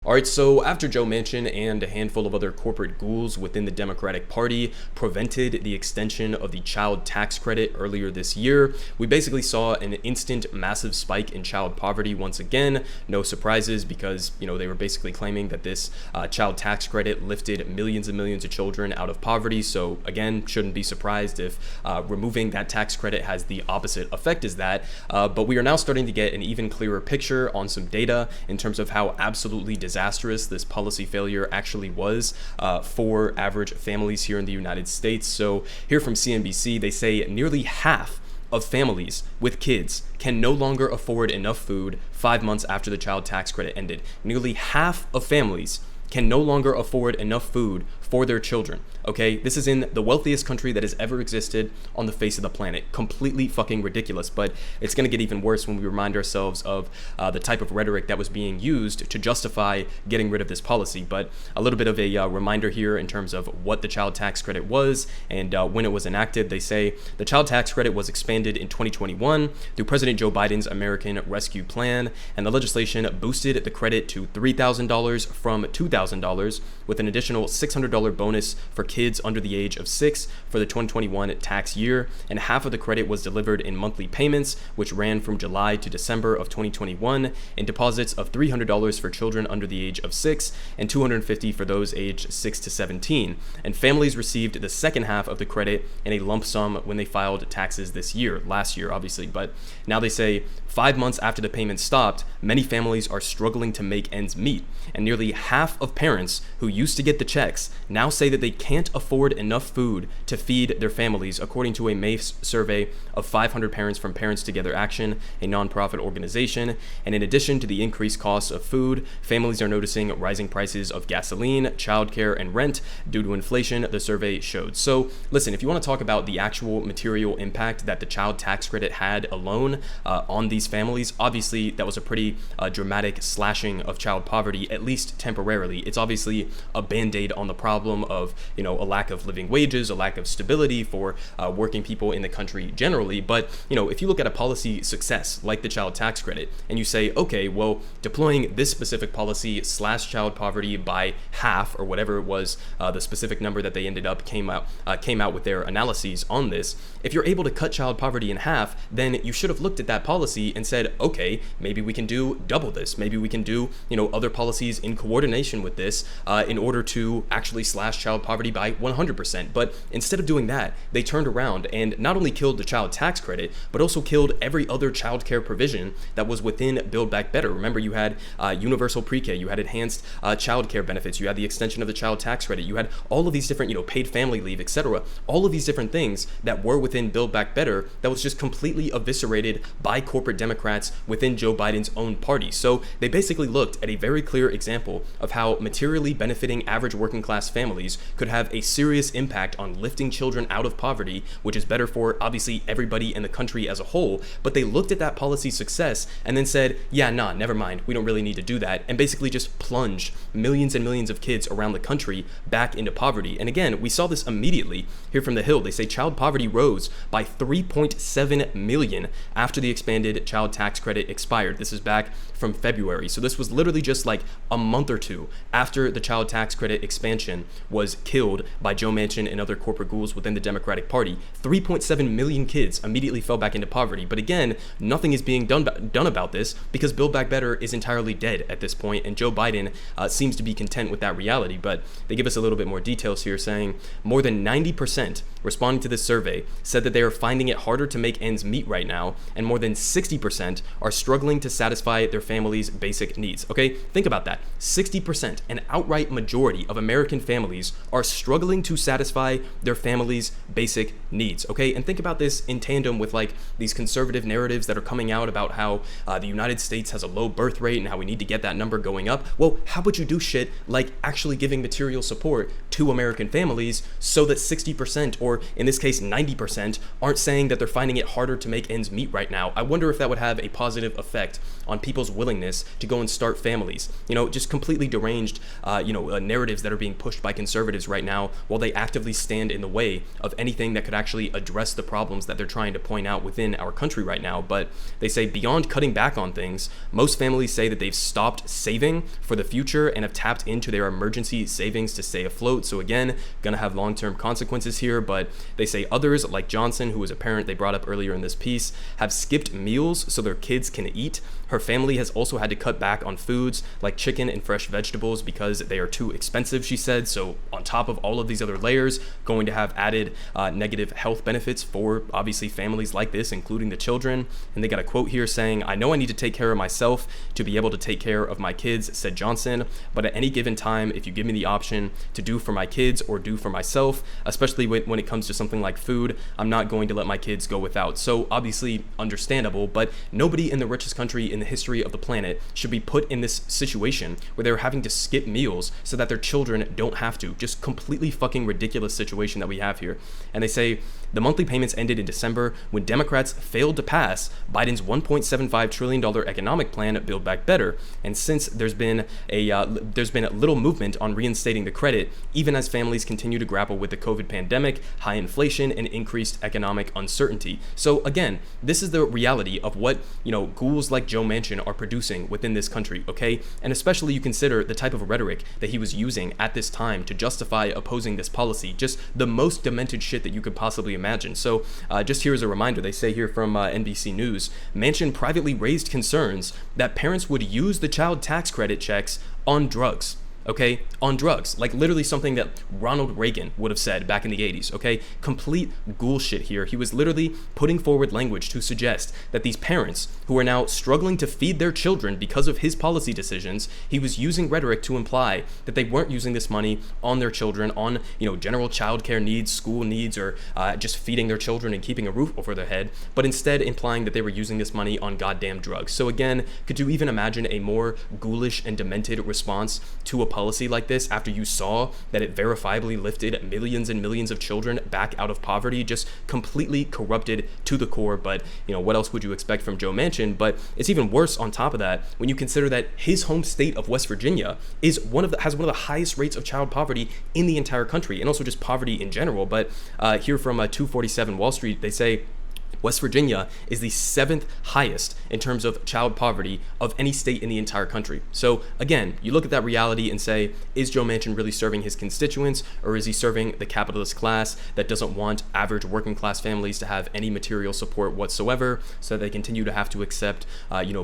All right, so after Joe Manchin and a handful of other corporate ghouls within the Democratic Party prevented the extension of the child tax credit earlier this year, we basically saw an instant massive spike in child poverty once again. No surprises because, they were basically claiming that this child tax credit lifted millions and millions of children out of poverty. So again, shouldn't be surprised if removing that tax credit has the opposite effect as that. But we are now starting to get an even clearer picture on some data in terms of how absolutely disastrous this policy failure actually was for average families here in the United States. So here from CNBC, they say nearly half of families with kids can no longer afford enough food 5 months after the child tax credit ended. Nearly half of families can no longer afford enough food for their children. Okay, this is in the wealthiest country that has ever existed on the face of the planet. Completely fucking ridiculous, but it's going to get even worse when we remind ourselves of the type of rhetoric that was being used to justify getting rid of this policy. But a little bit of a reminder here in terms of what the child tax credit was and when it was enacted. They say the child tax credit was expanded in 2021 through President Joe Biden's American Rescue Plan, and the legislation boosted the credit to $3,000 from $2,000 with an additional $600 bonus for kids under the age of 6 for the 2021 tax year, and half of the credit was delivered in monthly payments, which ran from July to December of 2021, in deposits of $300 for children under the age of 6 and $250 for those aged 6 to 17. And families received the second half of the credit in a lump sum when they filed taxes last year, obviously. But now they say 5 months after the payment stopped, many families are struggling to make ends meet, and nearly half of parents who used to get the checks now say that they can't afford enough food to feed their families, according to a May survey of 500 parents from Parents Together Action, a nonprofit organization. And in addition to the increased costs of food, families are noticing rising prices of gasoline, childcare, and rent due to inflation, the survey showed. So listen, if you want to talk about the actual material impact that the child tax credit had alone on these families, obviously that was a pretty dramatic slashing of child poverty, at least temporarily. It's obviously a band-aid on the problem of a lack of living wages, a lack of stability for working people in the country generally. But if you look at a policy success like the child tax credit and you say, okay, well, deploying this specific policy slashed child poverty by half, or whatever it was, the specific number that they ended up came out with their analyses on this. If you're able to cut child poverty in half, then you should have looked at that policy and said, okay, maybe we can do double this. Maybe we can do other policies in coordination with this in order to actually slash child poverty by 100%. But instead of doing that, they turned around and not only killed the child tax credit, but also killed every other child care provision that was within Build Back Better. Remember, you had universal pre-K, you had enhanced child care benefits, you had the extension of the child tax credit, you had all of these different, paid family leave, etc. All of these different things that were within Build Back Better that was just completely eviscerated by corporate Democrats within Joe Biden's own party. So they basically looked at a very clear example of how materially benefiting average working class families could have a serious impact on lifting children out of poverty, which is better for obviously everybody in the country as a whole. But they looked at that policy success and then said, yeah, nah, never mind, we don't really need to do that, and basically just plunged millions and millions of kids around the country back into poverty. And again, we saw this immediately here from the Hill. They say child poverty rose by 3.7 million after the expanded child tax credit expired. This is back from February. So this was literally just like a month or two after the child tax credit expansion was killed by Joe Manchin and other corporate ghouls within the Democratic Party. 3.7 million kids immediately fell back into poverty. But again, nothing is being done about this because Build Back Better is entirely dead at this point, and Joe Biden seems to be content with that reality. But they give us a little bit more details here, saying more than 90% responding to this survey said that they are finding it harder to make ends meet right now, and more than 60% are struggling to satisfy their family's basic needs. Okay, think about that. 60%, an outright majority of American families, are struggling to satisfy their family's basic needs. Okay, and think about this in tandem with like these conservative narratives that are coming out about how the United States has a low birth rate and how we need to get that number going up. Well, how would you do shit like actually giving material support to American families so that 60%, or in this case 90%, aren't saying that they're finding it harder to make ends meet right now. I wonder if that would have a positive effect on people's willingness to go and start families. Just completely deranged, narratives that are being pushed by conservatives right now, while they actively stand in the way of anything that could actually address the problems that they're trying to point out within our country right now. But they say beyond cutting back on things, most families say that they've stopped saving for the future and have tapped into their emergency savings to stay afloat. So again, gonna have long-term consequences here, but they say others, like Johnson, who was a parent they brought up earlier in this piece, have skipped meals so their kids can eat. Her family has also had to cut back on foods like chicken and fresh vegetables because they are too expensive, she said. So on top of all of these other layers, going to have added negative health benefits for obviously families like this, including the children. And they got a quote here saying, "I know I need to take care of myself to be able to take care of my kids," said Johnson, "but at any given time, if you give me the option to do for my kids or do for myself, especially when it comes to something like food, I'm not going to let my kids go without." So obviously understandable, but nobody in the richest country in the history of the planet should be put in this situation where they're having to skip meals so that their children don't have to. Just completely fucking ridiculous situation that we have here. And they say the monthly payments ended in December when Democrats failed to pass Biden's $1.75 trillion economic plan, Build Back Better. And since there's been little movement on reinstating the credit, even as families continue to grapple with the COVID pandemic, high inflation, and increased economic uncertainty. So again, this is the reality of what ghouls like Joe Manchin are producing within this country, okay? And especially you consider the type of rhetoric that he was using at this time to justify opposing this policy, just the most demented shit that you could possibly imagine. So just here as a reminder, they say here from NBC News, Manchin privately raised concerns that parents would use the child tax credit checks on drugs. Okay, on drugs, like literally something that Ronald Reagan would have said back in the 80s, okay? Complete ghoul shit here. He was literally putting forward language to suggest that these parents who are now struggling to feed their children because of his policy decisions, he was using rhetoric to imply that they weren't using this money on their children, on, general childcare needs, school needs, or just feeding their children and keeping a roof over their head, but instead implying that they were using this money on goddamn drugs. So again, could you even imagine a more ghoulish and demented response to a policy like this after you saw that it verifiably lifted millions and millions of children back out of poverty? Just completely corrupted to the core. But what else would you expect from Joe Manchin? But it's even worse on top of that when you consider that his home state of West Virginia has one of the highest rates of child poverty in the entire country, and also just poverty in general. But here from 247 Wall Street, they say West Virginia is the 7th highest in terms of child poverty of any state in the entire country. So again, you look at that reality and say, is Joe Manchin really serving his constituents, or is he serving the capitalist class that doesn't want average working class families to have any material support whatsoever, so that they continue to have to accept,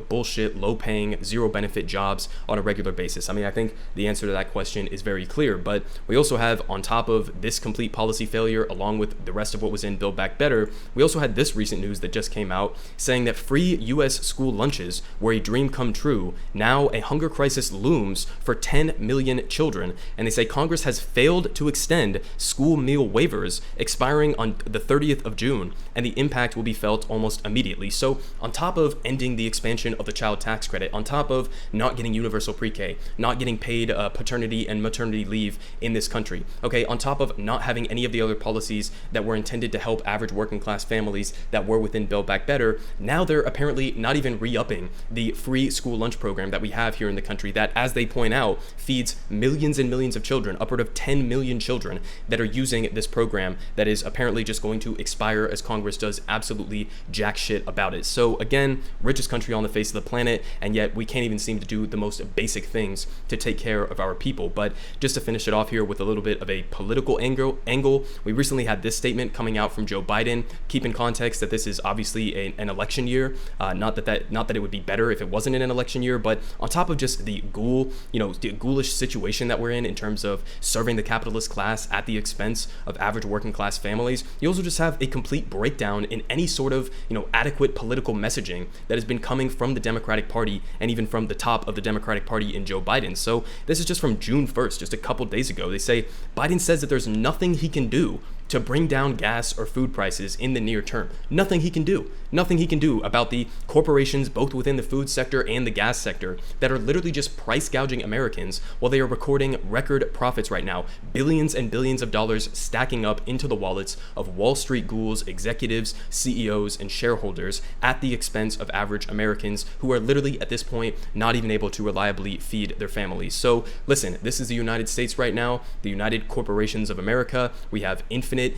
bullshit, low paying, zero benefit jobs on a regular basis? I mean, I think the answer to that question is very clear, but we also have, on top of this complete policy failure, along with the rest of what was in Build Back Better, we also had this recent news that just came out saying that free U.S. school lunches were a dream come true. Now a hunger crisis looms for 10 million children, and they say Congress has failed to extend school meal waivers expiring on the 30th of June, and the impact will be felt almost immediately. So on top of ending the expansion of the child tax credit, on top of not getting universal pre-K, not getting paid paternity and maternity leave in this country, okay, on top of not having any of the other policies that were intended to help average working class families that were within Build Back Better, now they're apparently not even re-upping the free school lunch program that we have here in the country that, as they point out, feeds millions and millions of children, upward of 10 million children that are using this program that is apparently just going to expire as Congress does absolutely jack shit about it. So again, richest country on the face of the planet, and yet we can't even seem to do the most basic things to take care of our people. But just to finish it off here with a little bit of a political angle, we recently had this statement coming out from Joe Biden. Keep in context that this is obviously an election year. Not that it would be better if it wasn't an election year, but on top of just the the ghoulish situation that we're in terms of serving the capitalist class at the expense of average working class families, you also just have a complete breakdown in any sort of adequate political messaging that has been coming from the Democratic Party and even from the top of the Democratic Party in Joe Biden. So this is just from June 1st, just a couple days ago. They say Biden says that there's nothing he can do to bring down gas or food prices in the near term. Nothing he can do. nothing he can do about the corporations, both within the food sector and the gas sector, that are literally just price gouging Americans while they are recording record profits right now, billions and billions of dollars stacking up into the wallets of Wall Street ghouls, executives, CEOs, and shareholders at the expense of average Americans who are literally at this point not even able to reliably feed their families. So listen, this is the United States right now, the United Corporations of America. We have infinite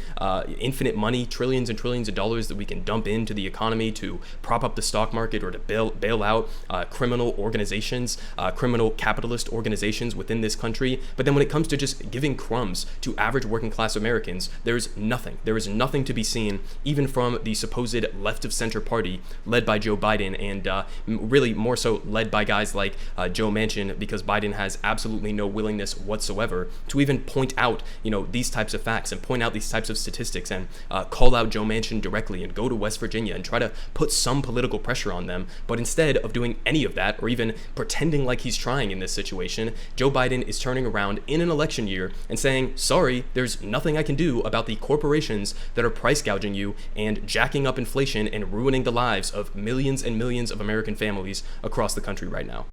money, trillions and trillions of dollars that we can dump into the economy to prop up the stock market or to bail out criminal organizations, criminal capitalist organizations within this country. But then when it comes to just giving crumbs to average working class Americans, there is nothing to be seen, even from the supposed left of center party led by Joe Biden, and really more so led by guys like Joe Manchin, because Biden has absolutely no willingness whatsoever to even point out, these types of facts and point out these types of statistics and call out Joe Manchin directly and go to West Virginia and try to put some political pressure on them. But instead of doing any of that or even pretending like he's trying in this situation, Joe Biden is turning around in an election year and saying, sorry, there's nothing I can do about the corporations that are price gouging you and jacking up inflation and ruining the lives of millions and millions of American families across the country right now.